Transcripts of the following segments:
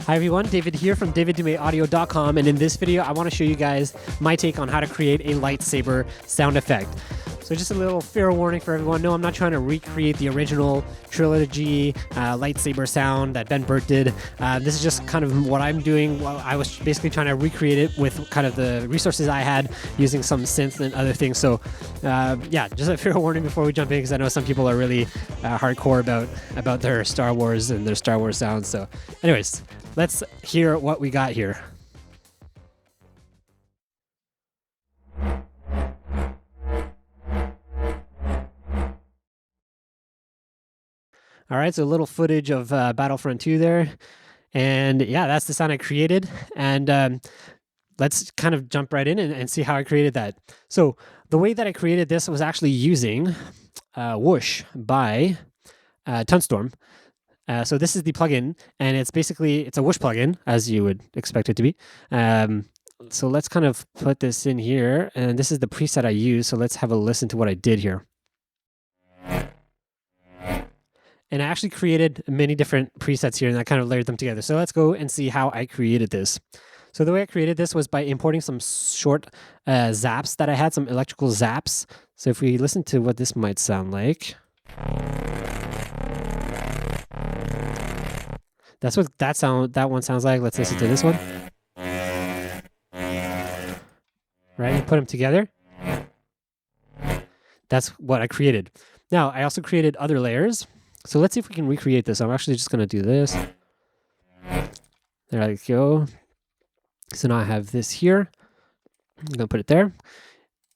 Hi everyone, David here from daviddumaiaudio.com, and in this video I want to show you guys my take on how to create a lightsaber sound effect. So just a little fair warning for everyone. No, I'm not trying to recreate the original trilogy lightsaber sound that Ben Burt did. This is just kind of what I'm doing. Well, I was basically trying to recreate it with kind of the resources I had using some synth and other things. So yeah, just a fair warning before we jump in, because I know some people are really hardcore about their Star Wars and their Star Wars sounds. So anyways, let's hear what we got here. All right, so a little footage of Battlefront 2 there. And yeah, that's the sound I created. And let's kind of jump right in and see how I created that. So the way that I created this was actually using Whoosh by Tonstorm. So this is the plugin, and it's a Whoosh plugin, as you would expect it to be. So let's kind of put this in here, and this is the preset I use. So let's have a listen to what I did here. And I actually created many different presets here, and I kind of layered them together. So let's go and see how I created this. So the way I created this was by importing some short zaps that I had, some electrical zaps. So if we listen to what this might sound like. That's what that one sounds like. Let's listen to this one. Right, you put them together. That's what I created. Now, I also created other layers. So let's see if we can recreate this. I'm actually just going to do this. There I go. So now I have this here. I'm going to put it there.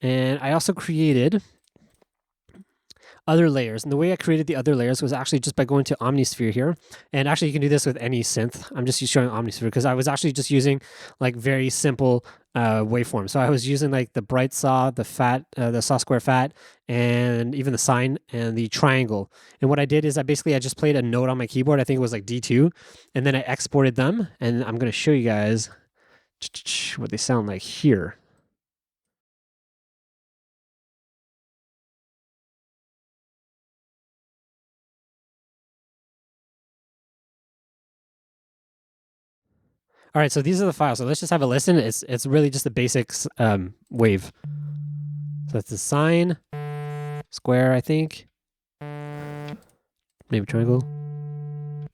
And I also created other layers. And the way I created the other layers was actually just by going to Omnisphere here. And actually you can do this with any synth. I'm just showing Omnisphere because I was actually just using like very simple waveforms. So I was using like the bright saw, the fat, the saw square fat, and even the sine and the triangle. And what I did is I just played a note on my keyboard. I think it was like D2. And then I exported them. And I'm going to show you guys what they sound like here. All right, so these are the files. So let's just have a listen. It's really just the basics wave. So that's the sine, square, I think. Maybe triangle.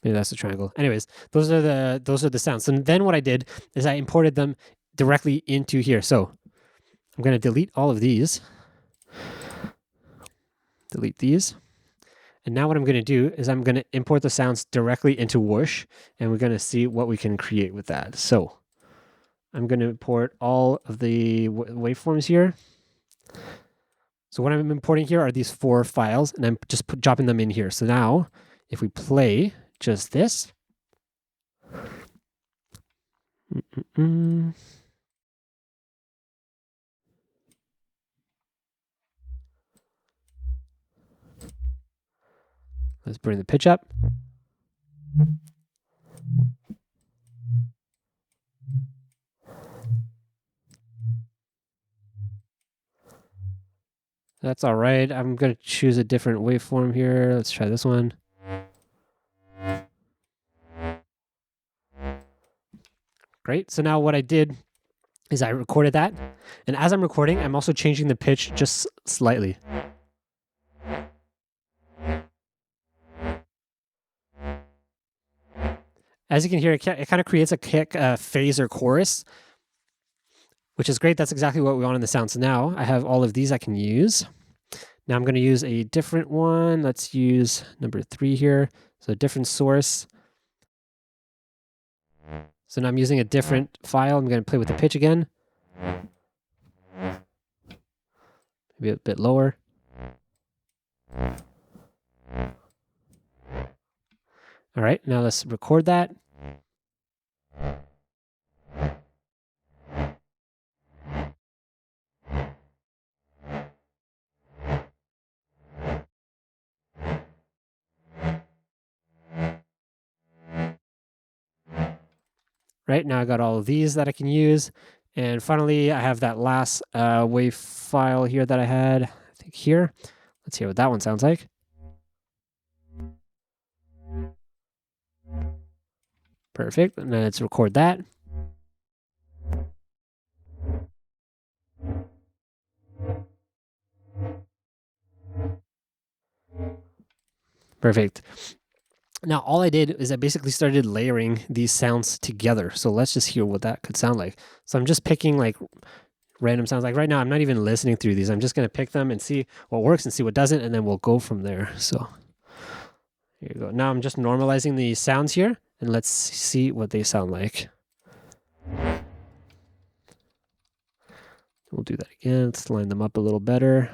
Maybe that's the triangle. Anyways, those are the sounds. And then what I did is I imported them directly into here. So I'm going to delete all of these. Delete these. And now what I'm going to do is I'm going to import the sounds directly into Whoosh, and we're going to see what we can create with that. So I'm going to import all of the waveforms here. So what I'm importing here are these 4 files, and I'm just dropping them in here. So now if we play just this. Let's bring the pitch up. That's all right. I'm going to choose a different waveform here. Let's try this one. Great. So now what I did is I recorded that. And as I'm recording, I'm also changing the pitch just slightly. As you can hear, it kind of creates a kick, phase, or chorus, which is great. That's exactly what we want in the sound. So now I have all of these I can use. Now I'm going to use a different one. Let's use number 3 here. So a different source. So now I'm using a different file. I'm going to play with the pitch again. Maybe a bit lower. All right, now let's record that. Right, now I got all of these that I can use. And finally, I have that last wave file here that I had, I think here. Let's hear what that one sounds like. Perfect. And then let's record that. Perfect. Now, all I did is I basically started layering these sounds together. So let's just hear what that could sound like. So I'm just picking like random sounds. Like right now, I'm not even listening through these. I'm just going to pick them and see what works and see what doesn't, and then we'll go from there. So here you go. Now I'm just normalizing the sounds here, and let's see what they sound like. We'll do that again. Let's line them up a little better.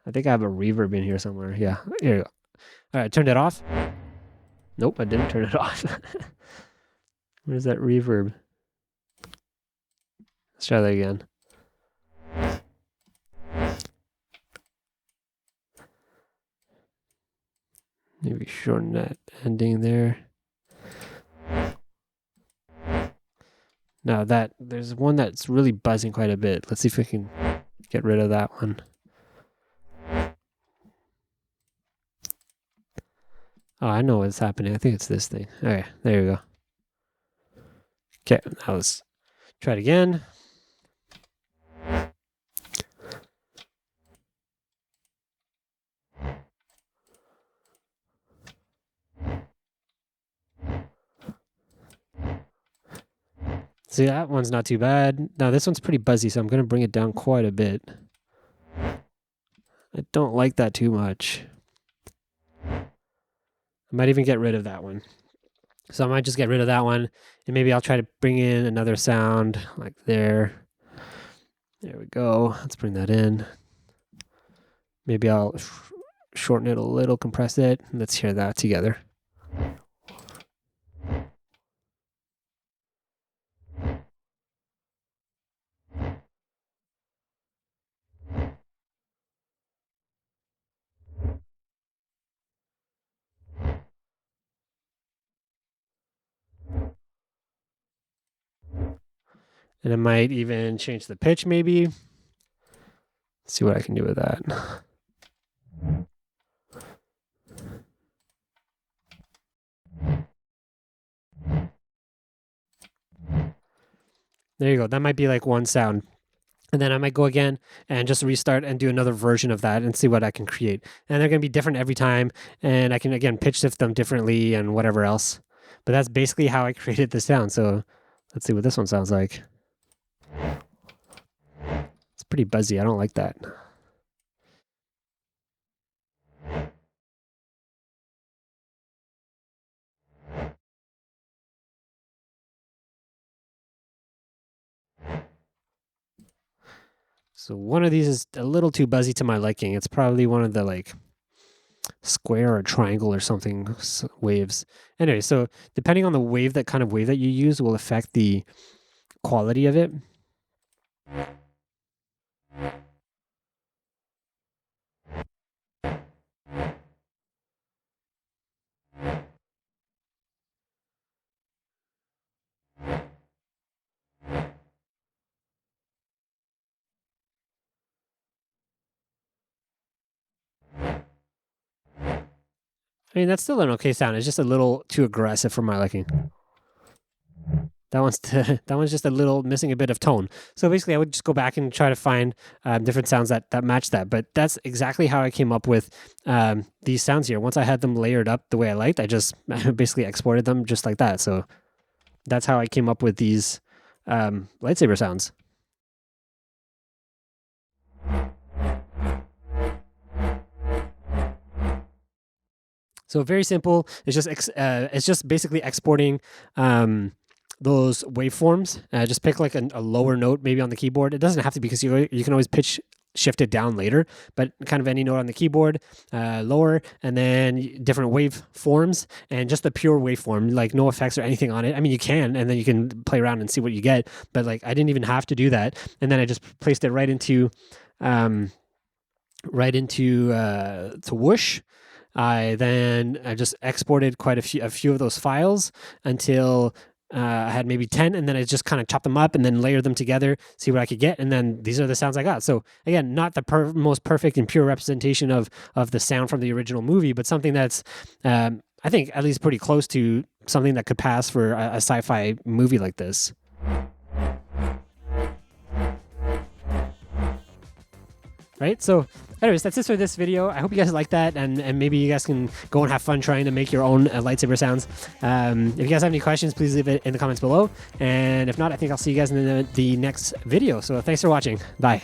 I think I have a reverb in here somewhere. Yeah, here you go. All right, turned it off. Nope, I didn't turn it off. Where's that reverb? Let's try that again. Maybe shorten that ending there. Now there's one that's really buzzing quite a bit. Let's see if we can get rid of that one. Oh, I know what's happening. I think it's this thing. Okay, there you go. Okay, now let's try it again. See, that one's not too bad. Now, this one's pretty buzzy, so I'm going to bring it down quite a bit. I don't like that too much. I might even get rid of that one. So I might just get rid of that one, and maybe I'll try to bring in another sound like there. There we go. Let's bring that in. Maybe I'll shorten it a little, compress it. Let's hear that together. And I might even change the pitch maybe. Let's see what I can do with that. There you go. That might be like one sound. And then I might go again and just restart and do another version of that and see what I can create. And they're going to be different every time. And I can, again, pitch shift them differently and whatever else. But that's basically how I created the sound. So let's see what this one sounds like. It's pretty buzzy. I don't like that. So one of these is a little too buzzy to my liking. It's probably one of the like square or triangle or something waves. Anyway, so depending on the wave, that kind of wave that you use will affect the quality of it. I mean, that's still an okay sound. It's just a little too aggressive for my liking. That one's just a little missing a bit of tone. So basically, I would just go back and try to find different sounds that match that. But that's exactly how I came up with these sounds here. Once I had them layered up the way I liked, I just basically exported them just like that. So that's how I came up with these lightsaber sounds. So very simple. It's just basically exporting those waveforms. Just pick like a lower note maybe on the keyboard. It doesn't have to, because you can always pitch shift it down later, but kind of any note on the keyboard, lower, and then different waveforms, and just the pure waveform, like no effects or anything on it. I mean, you can, and then you can play around and see what you get, but like I didn't even have to do that. And then I just placed it right into to Whoosh. I just exported quite a few of those files until I had maybe 10, and then I just kind of chopped them up and then layered them together, see what I could get, and then these are the sounds I got. So again, not the most perfect and pure representation of the sound from the original movie, but something that's I think at least pretty close to something that could pass for a sci-fi movie like this. Right? So anyways, that's it for this video. I hope you guys like that, and maybe you guys can go and have fun trying to make your own lightsaber sounds. If you guys have any questions, please leave it in the comments below. And if not, I think I'll see you guys in the next video. So thanks for watching. Bye.